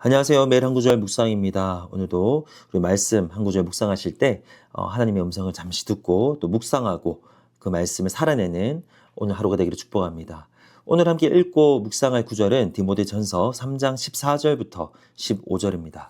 안녕하세요. 매일 한 구절 묵상입니다. 오늘도 우리 말씀 한 구절 묵상하실 때 하나님의 음성을 잠시 듣고 또 묵상하고 그 말씀을 살아내는 오늘 하루가 되기를 축복합니다. 오늘 함께 읽고 묵상할 구절은 디모데전서 3장 14절부터 15절입니다.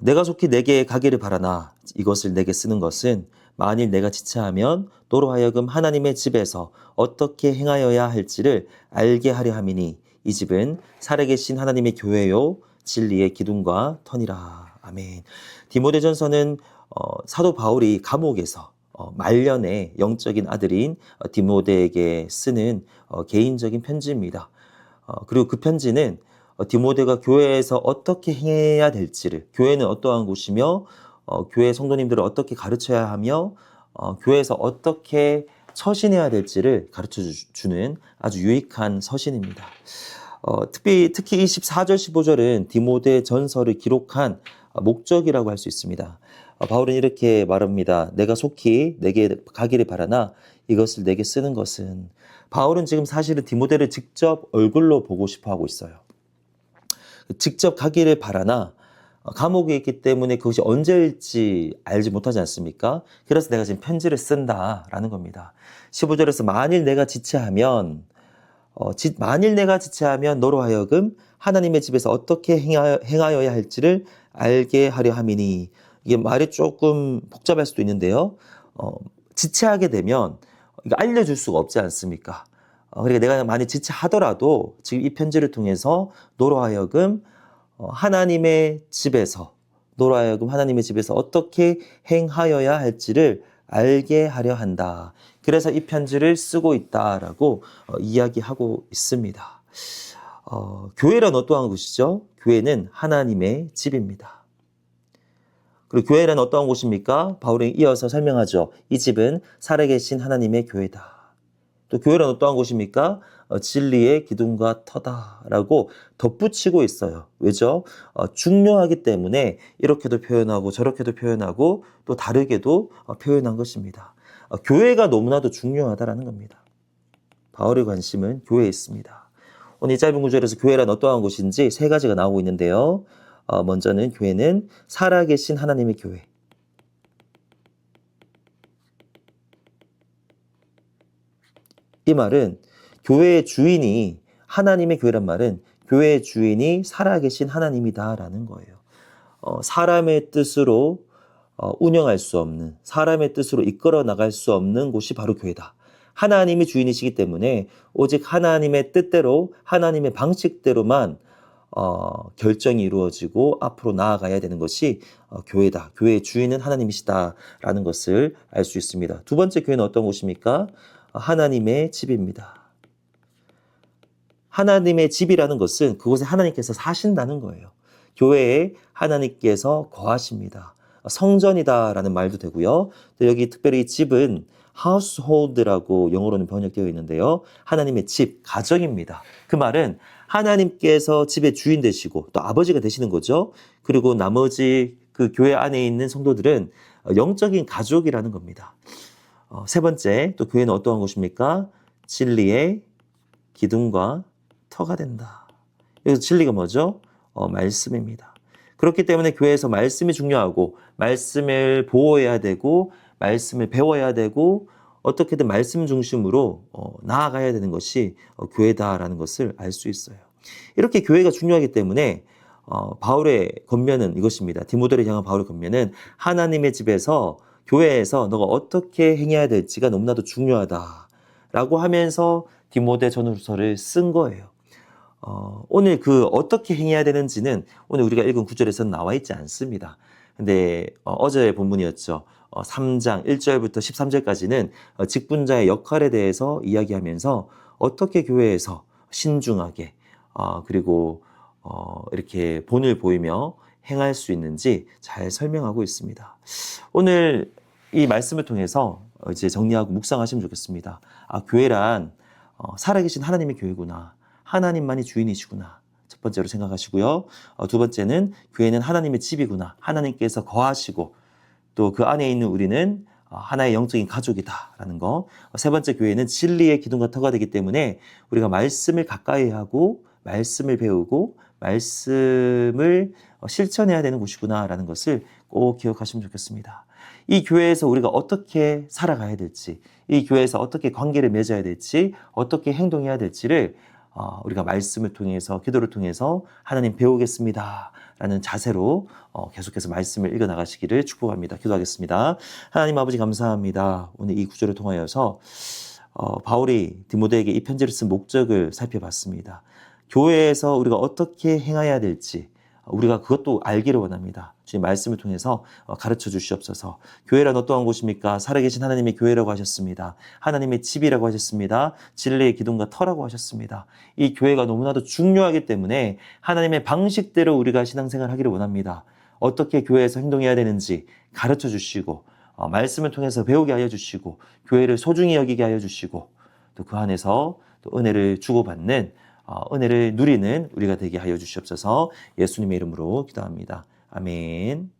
내가 속히 내게 가기를 바라나 이것을 내게 쓰는 것은 만일 내가 지체하면 너로 하여금 하나님의 집에서 어떻게 행하여야 할지를 알게 하려 함이니 이 집은 살아계신 하나님의 교회요 진리의 기둥과 터니라. 아멘. 디모데전서는 사도 바울이 감옥에서 말년에 영적인 아들인 디모데에게 쓰는 개인적인 편지입니다. 그리고 그 편지는 디모데가 교회에서 어떻게 행해야 될지를, 교회는 어떠한 곳이며 교회 성도님들을 어떻게 가르쳐야 하며 교회에서 어떻게 처신해야 될지를 가르쳐 주는 아주 유익한 서신입니다. 특히 24절, 15절은 디모데 전서를 기록한 목적이라고 할 수 있습니다. 바울은 이렇게 말합니다. 내가 속히 내게 가기를 바라나 이것을 내게 쓰는 것은, 바울은 지금 사실은 디모데를 직접 얼굴로 보고 싶어 하고 있어요. 직접 가기를 바라나 감옥에 있기 때문에 그것이 언제일지 알지 못하지 않습니까? 그래서 내가 지금 편지를 쓴다라는 겁니다. 15절에서 만일 내가 지체하면 너로 하여금 하나님의 집에서 어떻게 행하여야 할지를 알게 하려 함이니, 이게 말이 조금 복잡할 수도 있는데요. 지체하게 되면 이거 알려줄 수가 없지 않습니까? 그러니까 내가 많이 지체하더라도 지금 이 편지를 통해서 너로 하여금 하나님의 집에서 어떻게 행하여야 할지를 알게 하려 한다. 그래서 이 편지를 쓰고 있다라고 이야기하고 있습니다. 교회란 어떠한 곳이죠? 교회는 하나님의 집입니다. 그리고 교회란 어떠한 곳입니까? 바울이 이어서 설명하죠. 이 집은 살아계신 하나님의 교회다. 또 교회란 어떠한 곳입니까? 진리의 기둥과 터다라고 덧붙이고 있어요. 왜죠? 중요하기 때문에 이렇게도 표현하고 저렇게도 표현하고 또 다르게도 표현한 것입니다. 교회가 너무나도 중요하다라는 겁니다. 바울의 관심은 교회에 있습니다. 오늘 이 짧은 구절에서 교회란 어떠한 곳인지 세 가지가 나오고 있는데요. 먼저는 교회는 살아계신 하나님의 교회. 이 말은 교회의 주인이, 하나님의 교회란 말은 교회의 주인이 살아계신 하나님이다라는 거예요. 사람의 뜻으로 운영할 수 없는, 사람의 뜻으로 이끌어 나갈 수 없는 곳이 바로 교회다. 하나님이 주인이시기 때문에 오직 하나님의 뜻대로, 하나님의 방식대로만 결정이 이루어지고 앞으로 나아가야 되는 것이 교회다. 교회의 주인은 하나님이시다라는 것을 알 수 있습니다. 두 번째, 교회는 어떤 곳입니까? 하나님의 집입니다. 하나님의 집이라는 것은 그곳에 하나님께서 사신다는 거예요. 교회에 하나님께서 거하십니다. 성전이다라는 말도 되고요. 또 여기 특별히 집은 household라고 영어로는 번역되어 있는데요. 하나님의 집, 가정입니다. 그 말은 하나님께서 집의 주인 되시고 또 아버지가 되시는 거죠. 그리고 나머지 그 교회 안에 있는 성도들은 영적인 가족이라는 겁니다. 세 번째, 또 교회는 어떠한 곳입니까? 진리의 기둥과 터가 된다. 여기서 진리가 뭐죠? 말씀입니다. 그렇기 때문에 교회에서 말씀이 중요하고, 말씀을 보호해야 되고, 말씀을 배워야 되고, 어떻게든 말씀 중심으로 나아가야 되는 것이 교회다라는 것을 알 수 있어요. 이렇게 교회가 중요하기 때문에 바울의 권면은 이것입니다. 디모데를 향한 바울의 권면은 하나님의 집에서, 교회에서 너가 어떻게 행해야 될지가 너무나도 중요하다라고 하면서 디모데 전후서를 쓴 거예요. 오늘 그 어떻게 행해야 되는지는 오늘 우리가 읽은 구절에서는 나와 있지 않습니다. 근데 어제의 본문이었죠. 3장 1절부터 13절까지는 직분자의 역할에 대해서 이야기하면서 어떻게 교회에서 신중하게 그리고 이렇게 본을 보이며 행할 수 있는지 잘 설명하고 있습니다. 오늘 이 말씀을 통해서 이제 정리하고 묵상하시면 좋겠습니다. 교회란 살아계신 하나님의 교회구나. 하나님만이 주인이시구나. 첫 번째로 생각하시고요. 두 번째는 교회는 하나님의 집이구나. 하나님께서 거하시고 또 그 안에 있는 우리는 하나의 영적인 가족이다라는 거. 세 번째, 교회는 진리의 기둥과 터가 되기 때문에 우리가 말씀을 가까이 하고 말씀을 배우고 말씀을 실천해야 되는 곳이구나라는 것을 꼭 기억하시면 좋겠습니다. 이 교회에서 우리가 어떻게 살아가야 될지, 이 교회에서 어떻게 관계를 맺어야 될지, 어떻게 행동해야 될지를 우리가 말씀을 통해서, 기도를 통해서 하나님 배우겠습니다 라는 자세로 계속해서 말씀을 읽어 나가시기를 축복합니다. 기도하겠습니다. 하나님 아버지 감사합니다. 오늘 이 구절을 통하여서 바울이 디모데에게 이 편지를 쓴 목적을 살펴봤습니다. 교회에서 우리가 어떻게 행해야 될지 우리가 그것도 알기를 원합니다. 주님 말씀을 통해서 가르쳐 주시옵소서. 교회란 어떠한 곳입니까? 살아계신 하나님의 교회라고 하셨습니다. 하나님의 집이라고 하셨습니다. 진리의 기둥과 터라고 하셨습니다. 이 교회가 너무나도 중요하기 때문에 하나님의 방식대로 우리가 신앙생활을 하기를 원합니다. 어떻게 교회에서 행동해야 되는지 가르쳐 주시고 말씀을 통해서 배우게 하여 주시고 교회를 소중히 여기게 하여 주시고 또 그 안에서 또 은혜를 주고받는 은혜를 누리는 우리가 되게 하여 주시옵소서. 예수님의 이름으로 기도합니다. 아멘.